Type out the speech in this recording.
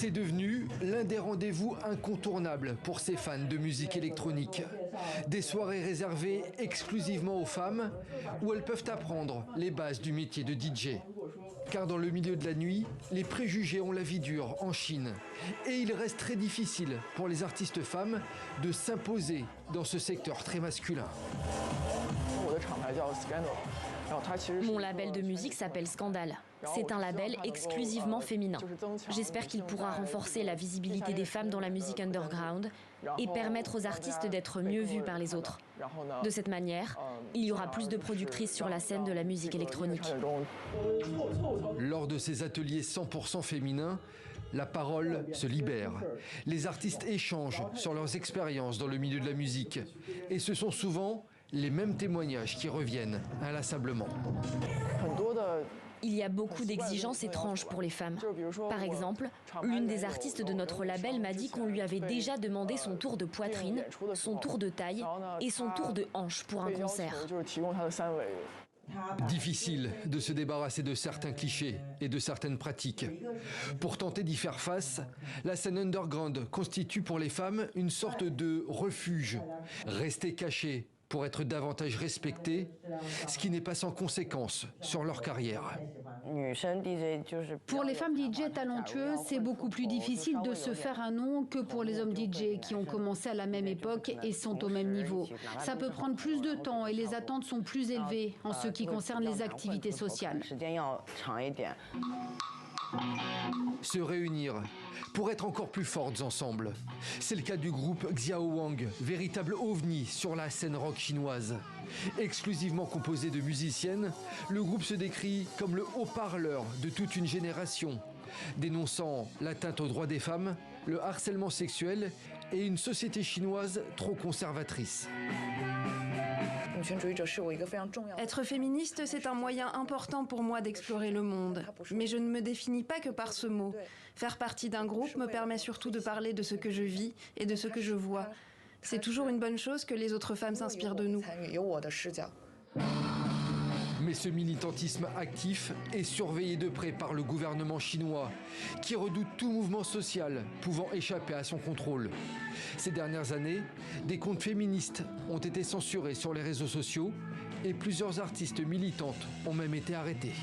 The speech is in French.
C'est devenu l'un des rendez-vous incontournables pour ces fans de musique électronique. Des soirées réservées exclusivement aux femmes où elles peuvent apprendre les bases du métier de DJ. Car dans le milieu de la nuit, les préjugés ont la vie dure en Chine. Et il reste très difficile pour les artistes femmes de s'imposer dans ce secteur très masculin. Mon label de musique s'appelle Scandal. C'est un label exclusivement féminin. J'espère qu'il pourra renforcer la visibilité des femmes dans la musique underground et permettre aux artistes d'être mieux vus par les autres. De cette manière, il y aura plus de productrices sur la scène de la musique électronique. Lors de ces ateliers 100% féminins, la parole se libère. Les artistes échangent sur leurs expériences dans le milieu de la musique. Et ce sont souvent les mêmes témoignages qui reviennent inlassablement. Il y a beaucoup d'exigences étranges pour les femmes. Par exemple, l'une des artistes de notre label m'a dit qu'on lui avait déjà demandé son tour de poitrine, son tour de taille et son tour de hanche pour un concert. Difficile de se débarrasser de certains clichés et de certaines pratiques. Pour tenter d'y faire face, la scène underground constitue pour les femmes une sorte de refuge. Rester cachées pour être davantage respectées, ce qui n'est pas sans conséquence sur leur carrière. Pour les femmes DJ talentueuses, c'est beaucoup plus difficile de se faire un nom que pour les hommes DJ qui ont commencé à la même époque et sont au même niveau. Ça peut prendre plus de temps et les attentes sont plus élevées en ce qui concerne les activités sociales. Se réunir pour être encore plus fortes ensemble. C'est le cas du groupe Xiao Wang, véritable ovni sur la scène rock chinoise. Exclusivement composé de musiciennes, le groupe se décrit comme le haut-parleur de toute une génération, dénonçant l'atteinte aux droits des femmes, le harcèlement sexuel et une société chinoise trop conservatrice. Être féministe, c'est un moyen important pour moi d'explorer le monde. Mais je ne me définis pas que par ce mot. Faire partie d'un groupe me permet surtout de parler de ce que je vis et de ce que je vois. C'est toujours une bonne chose que les autres femmes s'inspirent de nous. Mais ce militantisme actif est surveillé de près par le gouvernement chinois, qui redoute tout mouvement social pouvant échapper à son contrôle. Ces dernières années, des comptes féministes ont été censurés sur les réseaux sociaux et plusieurs artistes militantes ont même été arrêtés.